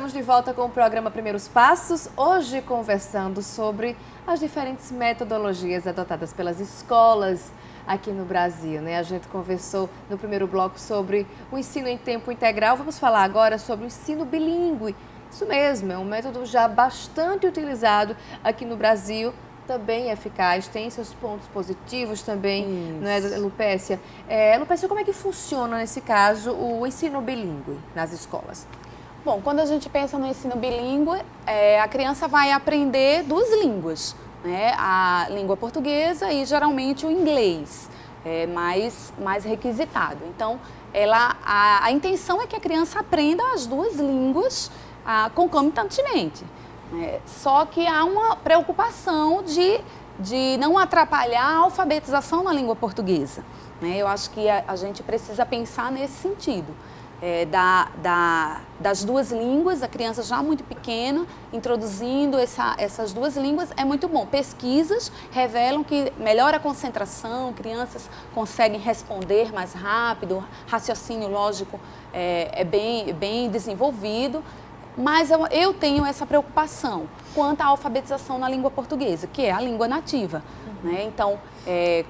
estamos de volta com o programa Primeiros Passos, hoje conversando sobre as diferentes metodologias adotadas pelas escolas aqui no Brasil, né? A gente conversou no primeiro bloco sobre o ensino em tempo integral, vamos falar agora sobre o ensino bilíngue. Isso mesmo, é um método já bastante utilizado aqui no Brasil, também eficaz, tem seus pontos positivos também, não é, Lupécia? Lupécia, como é que funciona, nesse caso, o ensino bilíngue nas escolas? Bom, quando a gente pensa no ensino bilíngue, a criança vai aprender duas línguas, né? A língua portuguesa e, geralmente, o inglês, mais requisitado. Então, a intenção é que a criança aprenda as duas línguas concomitantemente. Só que há uma preocupação de não atrapalhar a alfabetização na língua portuguesa, né? Eu acho que a gente precisa pensar nesse sentido. Das duas línguas, a criança já muito pequena, introduzindo essas duas línguas, é muito bom. Pesquisas revelam que melhora a concentração, crianças conseguem responder mais rápido, raciocínio lógico é bem desenvolvido. Mas eu tenho essa preocupação quanto à alfabetização na língua portuguesa, que é a língua nativa, né? Então,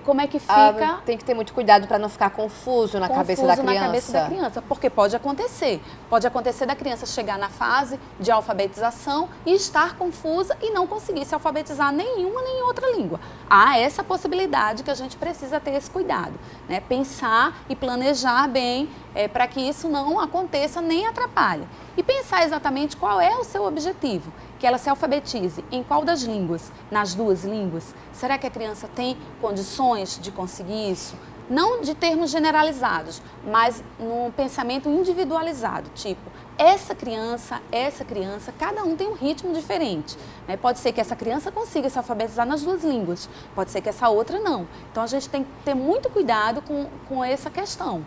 como é que fica... tem que ter muito cuidado para não ficar confuso na cabeça da criança. na cabeça da criança, porque pode acontecer. Pode acontecer da criança chegar na fase de alfabetização e estar confusa e não conseguir se alfabetizar nenhuma nem outra língua. Há essa possibilidade que a gente precisa ter esse cuidado, né? Pensar e planejar bem para que isso não aconteça nem atrapalhe. E pensar exatamente qual é o seu objetivo, que ela se alfabetize em qual das línguas, nas duas línguas. Será que a criança tem condições de conseguir isso? Não de termos generalizados, mas num pensamento individualizado, tipo, essa criança, cada um tem um ritmo diferente, né? Pode ser que essa criança consiga se alfabetizar nas duas línguas, pode ser que essa outra não. Então a gente tem que ter muito cuidado com essa questão.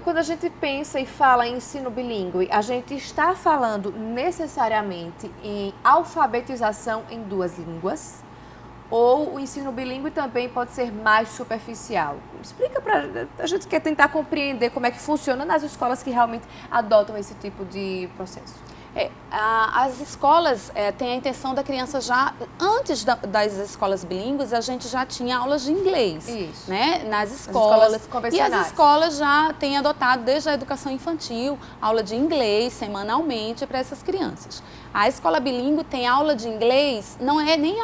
Quando a gente pensa e fala em ensino bilíngue, a gente está falando necessariamente em alfabetização em duas línguas? Ou o ensino bilíngue também pode ser mais superficial? Explica a gente quer tentar compreender como é que funciona nas escolas que realmente adotam esse tipo de processo. As escolas têm a intenção da criança já, antes das escolas bilíngues, a gente já tinha aulas de inglês. Isso. Né? Nas escolas convencionais. E as escolas já têm adotado, desde a educação infantil, aula de inglês semanalmente para essas crianças. A escola bilíngue tem aula de inglês, não é nem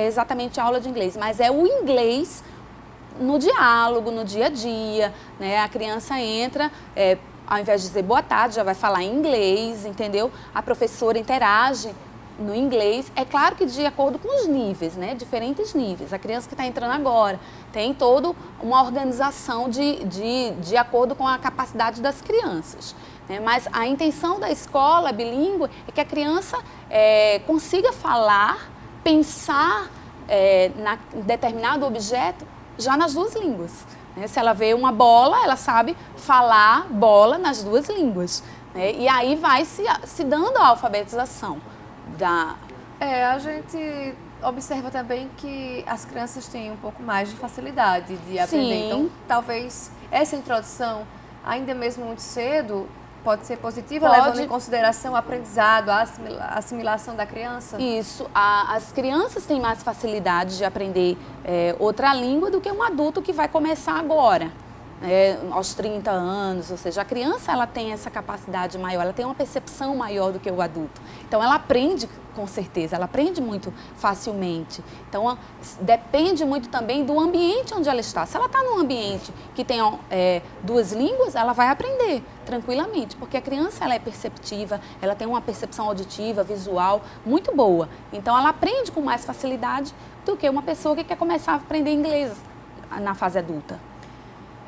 exatamente aula de inglês, mas é o inglês no diálogo, no dia a dia, né? A criança entra... ao invés de dizer boa tarde, já vai falar em inglês, entendeu? A professora interage no inglês. É claro que de acordo com os níveis, né? Diferentes níveis. A criança que está entrando agora tem toda uma organização de acordo com a capacidade das crianças, né? Mas a intenção da escola bilíngue é que a criança consiga falar, pensar em determinado objeto já nas duas línguas. Se ela vê uma bola, ela sabe falar bola nas duas línguas, né? E aí vai se dando a alfabetização. A gente observa também que as crianças têm um pouco mais de facilidade de aprender. Sim. Então, talvez essa introdução, ainda mesmo muito cedo, pode ser positiva, levando em consideração o aprendizado, a assimilação da criança? Isso. As crianças têm mais facilidade de aprender outra língua do que um adulto que vai começar agora, aos 30 anos. Ou seja, a criança ela tem essa capacidade maior, ela tem uma percepção maior do que o adulto. Então, ela aprende com certeza, ela aprende muito facilmente. Então, depende muito também do ambiente onde ela está. Se ela está num ambiente que tem duas línguas, ela vai aprender tranquilamente, porque a criança ela é perceptiva, ela tem uma percepção auditiva, visual muito boa. Então, ela aprende com mais facilidade do que uma pessoa que quer começar a aprender inglês na fase adulta.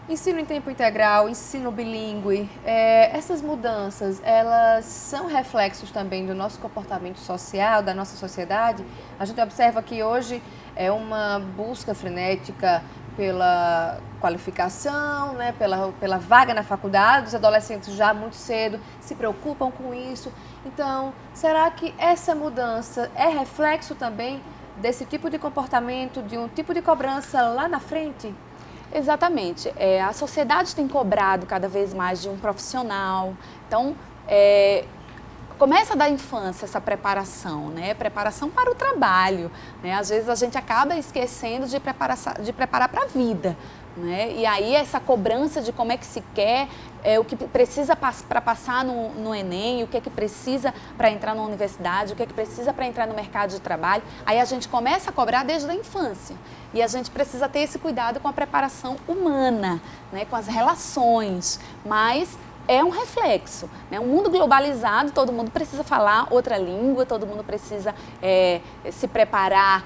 Ensino em tempo integral, ensino bilíngue, essas mudanças, elas são reflexos também do nosso comportamento social, da nossa sociedade? A gente observa que hoje é uma busca frenética pela qualificação, né, pela vaga na faculdade, os adolescentes já muito cedo se preocupam com isso. Então, será que essa mudança é reflexo também desse tipo de comportamento, de um tipo de cobrança lá na frente? Exatamente. A sociedade tem cobrado cada vez mais de um profissional. Então, começa da infância essa preparação, né? Preparação para o trabalho, né? Às vezes a gente acaba esquecendo de preparar para a vida, né? E aí essa cobrança de como é que se quer, o que precisa para passar no Enem, o que é que precisa para entrar na universidade, o que é que precisa para entrar no mercado de trabalho, aí a gente começa a cobrar desde a infância. E a gente precisa ter esse cuidado com a preparação humana, né? Com as relações, mas é um reflexo, né? Um mundo globalizado, todo mundo precisa falar outra língua, todo mundo precisa se preparar,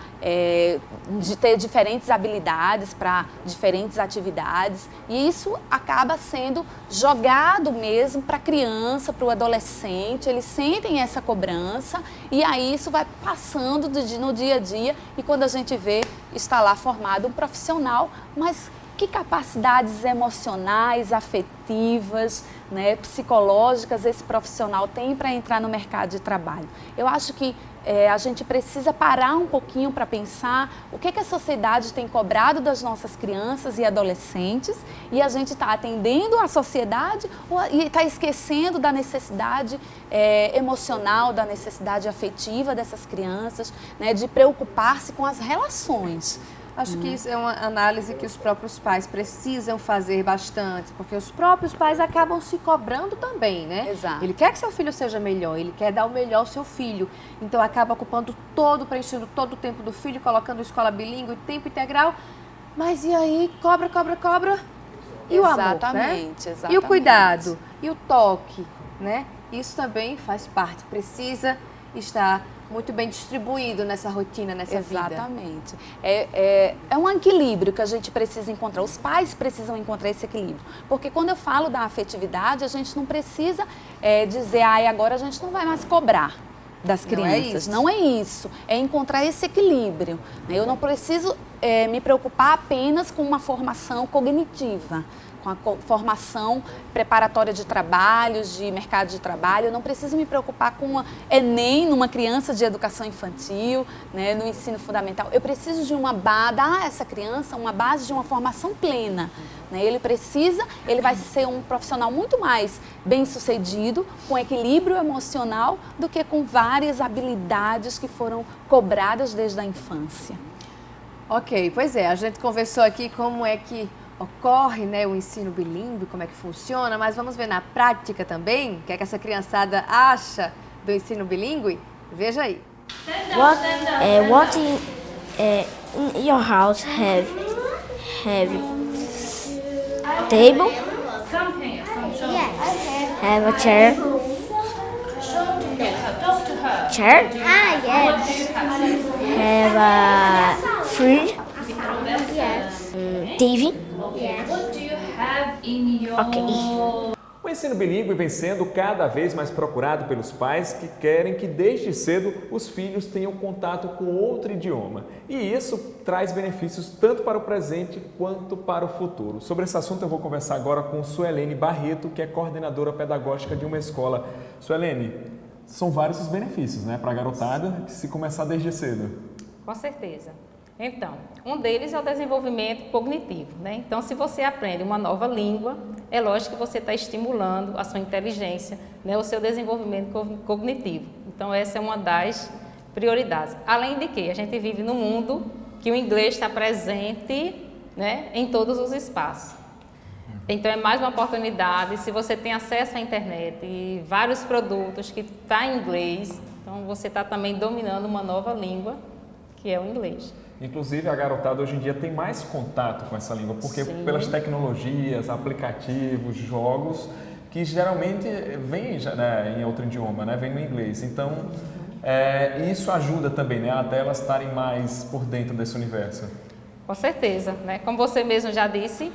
de ter diferentes habilidades para diferentes atividades, e isso acaba sendo jogado mesmo para a criança, para o adolescente, eles sentem essa cobrança e aí isso vai passando no dia a dia e quando a gente vê, está lá formado um profissional, mas que capacidades emocionais, afetivas, né, psicológicas esse profissional tem para entrar no mercado de trabalho? Eu acho que a gente precisa parar um pouquinho para pensar o que a sociedade tem cobrado das nossas crianças e adolescentes e a gente está atendendo a sociedade e está esquecendo da necessidade emocional, da necessidade afetiva dessas crianças, né, de preocupar-se com as relações. Acho que isso é uma análise que os próprios pais precisam fazer bastante, porque os próprios pais acabam se cobrando também, né? Exato. Ele quer que seu filho seja melhor, ele quer dar o melhor ao seu filho, então acaba ocupando preenchendo todo o tempo do filho, colocando escola bilíngue, tempo integral, mas e aí, cobra, e o amor, né? Exatamente. E o cuidado, e o toque, né? Isso também faz parte, precisa estar muito bem distribuído nessa rotina, nessa vida. Exatamente. É um equilíbrio que a gente precisa encontrar. Os pais precisam encontrar esse equilíbrio. Porque quando eu falo da afetividade, a gente não precisa dizer, agora a gente não vai mais cobrar das crianças. Não é isso. É encontrar esse equilíbrio. Eu não preciso me preocupar apenas com uma formação cognitiva, com a formação preparatória de trabalhos, de mercado de trabalho. Eu não preciso me preocupar com Enem numa criança de educação infantil, né, no ensino fundamental. Eu preciso de dar a essa criança uma base de uma formação plena. Né? Ele vai ser um profissional muito mais bem-sucedido, com equilíbrio emocional, do que com várias habilidades que foram cobradas desde a infância. Ok, pois é, a gente conversou aqui como é que ocorre, né, o ensino bilíngue, como é que funciona, mas vamos ver na prática também, o que é que essa criançada acha do ensino bilíngue? Veja aí. What in your house have table? Have a chair? Chair? Yes. Have a fridge? TV? Okay. O ensino bilíngue vem sendo cada vez mais procurado pelos pais que querem que desde cedo os filhos tenham contato com outro idioma. E isso traz benefícios tanto para o presente quanto para o futuro. Sobre esse assunto eu vou conversar agora com Suelene Barreto, que é coordenadora pedagógica de uma escola. Suelene, são vários os benefícios, né, para a garotada se começar desde cedo. Com certeza. Então, um deles é o desenvolvimento cognitivo, né? Então, se você aprende uma nova língua, é lógico que você está estimulando a sua inteligência, né? O seu desenvolvimento cognitivo. Então, essa é uma das prioridades. Além de que a gente vive num mundo que o inglês está presente, né, em todos os espaços. Então, é mais uma oportunidade, se você tem acesso à internet e vários produtos que estão em inglês, então você está também dominando uma nova língua, que é o inglês. Inclusive, a garotada hoje em dia tem mais contato com essa língua, porque pelas tecnologias, aplicativos, jogos, que geralmente vêm em outro idioma, né? Vem no inglês. Então, isso ajuda também, né? Até elas estarem mais por dentro desse universo. Com certeza, né? Como você mesmo já disse,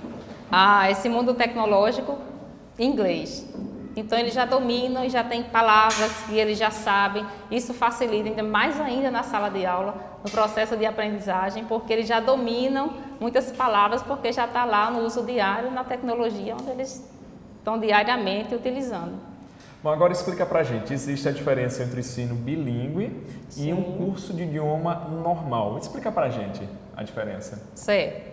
esse mundo tecnológico, inglês. Então, eles já dominam e já tem palavras que eles já sabem. Isso facilita ainda mais ainda na sala de aula, no processo de aprendizagem, porque eles já dominam muitas palavras, porque já está lá no uso diário, na tecnologia, onde eles estão diariamente utilizando. Bom, agora explica pra gente, existe a diferença entre o ensino bilíngue e um curso de idioma normal. Explica pra gente a diferença. Certo.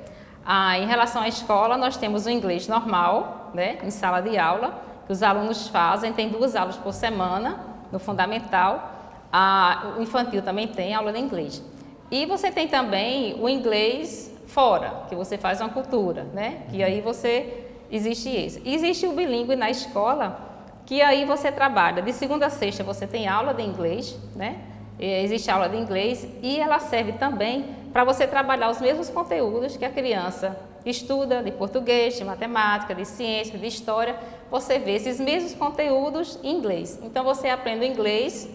Em relação à escola, nós temos o inglês normal, né, em sala de aula, que os alunos fazem, tem 2 aulas por semana, no fundamental, o infantil também tem aula de inglês. E você tem também o inglês fora, que você faz uma cultura, né? Que aí existe isso. E existe o bilíngue na escola, que aí você trabalha, de segunda a sexta você tem aula de inglês, né? Existe aula de inglês e ela serve também para você trabalhar os mesmos conteúdos que a criança estuda, de português, de matemática, de ciência, de história. Você vê esses mesmos conteúdos em inglês. Então você aprende o inglês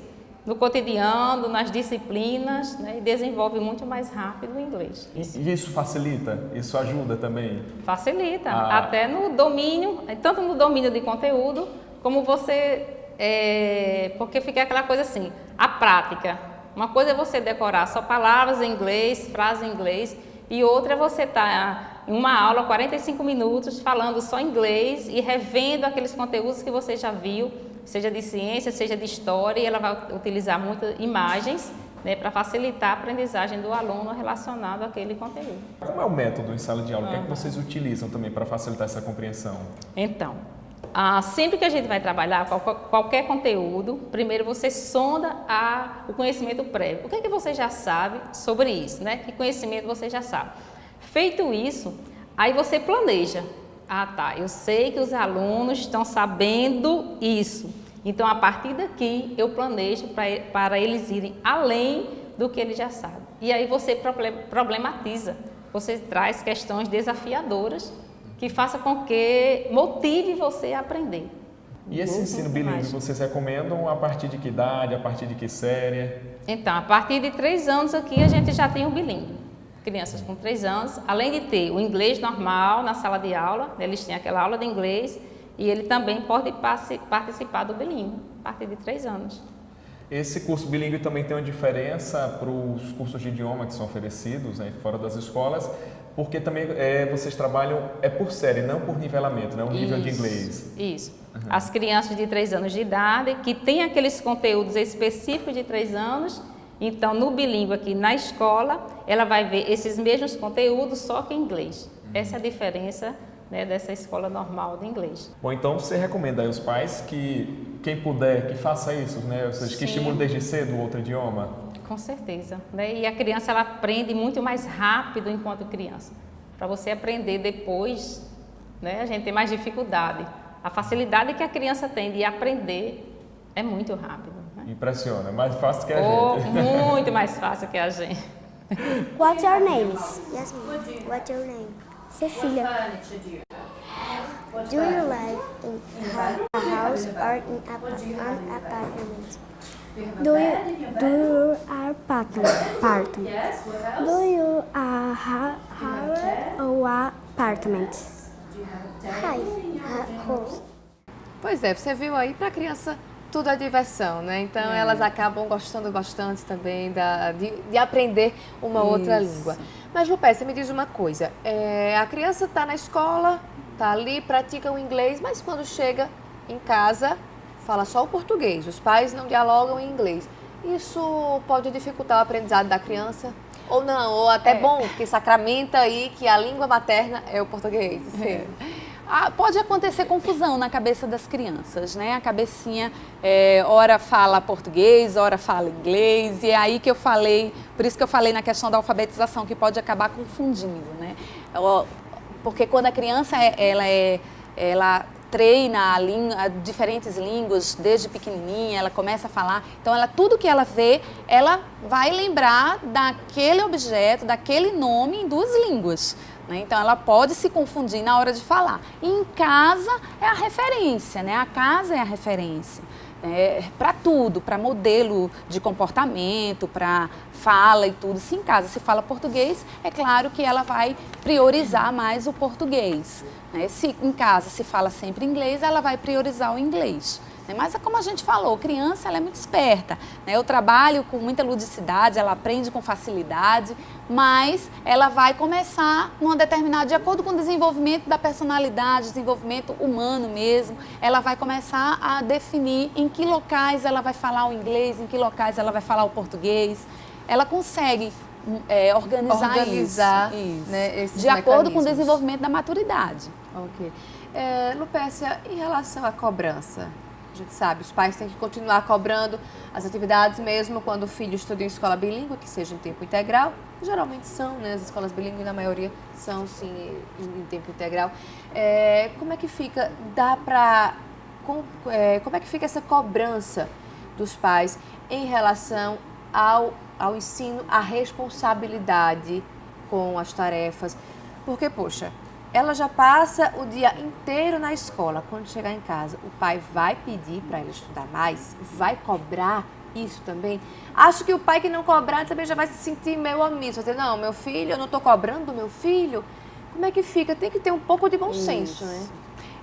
no cotidiano, nas disciplinas, né? E desenvolve muito mais rápido o inglês. E isso facilita? Isso ajuda também? Facilita, até no domínio, tanto no domínio de conteúdo, como você... porque fica aquela coisa assim, a prática. Uma coisa é você decorar só palavras em inglês, frases em inglês, e outra é você estar em uma aula 45 minutos falando só inglês e revendo aqueles conteúdos que você já viu, seja de ciência, seja de história, e ela vai utilizar muitas imagens, né, para facilitar a aprendizagem do aluno relacionado àquele conteúdo. Como é o método em sala de aula? O que é que vocês utilizam também para facilitar essa compreensão? Então, sempre que a gente vai trabalhar qualquer conteúdo, primeiro você sonda o conhecimento prévio. O que é que você já sabe sobre isso, né? Que conhecimento você já sabe? Feito isso, aí você planeja. Tá, eu sei que os alunos estão sabendo isso. Então, a partir daqui, eu planejo para eles irem além do que eles já sabem. E aí você problematiza, você traz questões desafiadoras que faça com que motive você a aprender. E esse ensino bilíngue, vocês recomendam a partir de que idade, a partir de que série? Então, a partir de 3 anos aqui a gente já tem o bilíngue. Crianças com 3 anos, além de ter o inglês normal na sala de aula, eles têm aquela aula de inglês e ele também pode participar do bilíngue, a partir de 3 anos. Esse curso bilíngue também tem uma diferença para os cursos de idioma que são oferecidos, né, fora das escolas, porque também vocês trabalham por série, não por nivelamento, né? O nível de inglês. Isso. Uhum. As crianças de 3 anos de idade, que têm aqueles conteúdos específicos de 3 anos, então no bilíngue aqui na escola, ela vai ver esses mesmos conteúdos, só que em inglês. Essa é a diferença, né, dessa escola normal de inglês. Bom, então você recomenda aí aos pais que, quem puder, que faça isso, né? Ou seja, que estimule desde cedo o outro idioma? Com certeza, né? E a criança ela aprende muito mais rápido enquanto criança. Para você aprender depois, né, a gente tem mais dificuldade. A facilidade que a criança tem de aprender é muito rápido. Né? Impressiona, é mais fácil que a gente. Muito mais fácil que a gente. What's your name? Yasmin. What's your name? Cecilia. Do you live in a house or in an apartment? Do you apartment? Do you have an apartment? House. Pois é, você viu aí, para a criança tudo é diversão, né? Então elas acabam gostando bastante também de aprender uma outra língua. Mas, Lupé, você me diz uma coisa, a criança está na escola, está ali, pratica o inglês, mas quando chega em casa, fala só o português, os pais não dialogam em inglês. Isso pode dificultar o aprendizado da criança? Ou não? Ou até bom, porque sacramenta aí que a língua materna é o português. Pode acontecer confusão na cabeça das crianças, né? A cabecinha, ora fala português, ora fala inglês, e é aí que eu falei, por isso que eu falei na questão da alfabetização, que pode acabar confundindo, né? Porque quando a criança, ela treina diferentes línguas desde pequenininha, ela começa a falar, então tudo que ela vê, ela vai lembrar daquele objeto, daquele nome em 2 línguas. Né? Então, ela pode se confundir na hora de falar. E em casa é a referência, né? A casa é a referência. Para tudo, para modelo de comportamento, para fala e tudo. Se em casa se fala português, é claro que ela vai priorizar mais o português. Né? Se em casa se fala sempre inglês, ela vai priorizar o inglês. Mas é como a gente falou, criança ela é muito esperta, né? Eu trabalho com muita ludicidade, ela aprende com facilidade, mas ela vai começar numa determinada, de acordo com o desenvolvimento da personalidade, desenvolvimento humano mesmo, ela vai começar a definir em que locais ela vai falar o inglês, em que locais ela vai falar o português. Ela consegue organizar isso, né, esses de acordo com o mecanismos. desenvolvimento da maturidade. Ok. Lupécia, em relação à cobrança, A gente sabe, os pais têm que continuar cobrando as atividades mesmo quando o filho estuda em escola bilíngue, que seja em tempo integral. Geralmente são, né? As escolas bilíngues, na maioria, são, sim, em tempo integral. Como é que fica? Como é que fica essa cobrança dos pais em relação ao ensino, à responsabilidade com as tarefas? Porque, poxa, ela já passa o dia inteiro na escola. Quando chegar em casa, o pai vai pedir para ela estudar mais? Vai cobrar isso também? Acho que o pai que não cobrar também já vai se sentir meio omisso. Vai dizer, não, meu filho, eu não estou cobrando do meu filho. Como é que fica? Tem que ter um pouco de bom senso, né?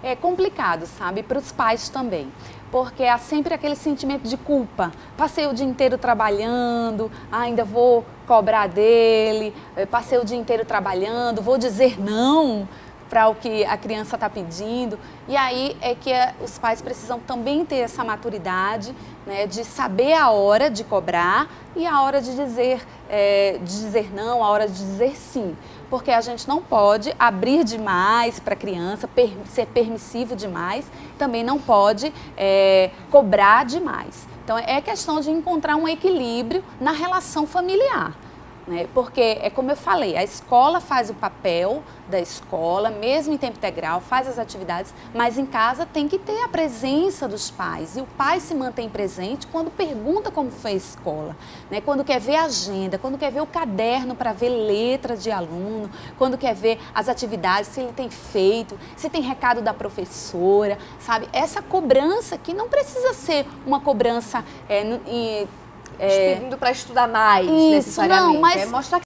É complicado, sabe, para os pais também, porque há sempre aquele sentimento de culpa. Passei o dia inteiro trabalhando, ainda vou cobrar dele, passei o dia inteiro trabalhando, vou dizer não para o que a criança está pedindo. E aí é que os pais precisam também ter essa maturidade, né, de saber a hora de cobrar e a hora de dizer não, a hora de dizer sim. Porque a gente não pode abrir demais para a criança, ser permissivo demais, também não pode cobrar demais. Então, é questão de encontrar um equilíbrio na relação familiar. Né? Porque, como eu falei, a escola faz o papel da escola, mesmo em tempo integral, faz as atividades, mas em casa tem que ter a presença dos pais. E o pai se mantém presente quando pergunta como foi a escola, né? Quando quer ver a agenda, quando quer ver o caderno para ver letra de aluno, quando quer ver as atividades, se ele tem feito, se tem recado da professora, sabe? Essa cobrança que não precisa ser uma cobrança pedindo para estudar mais, isso, necessariamente. não, mas mostrar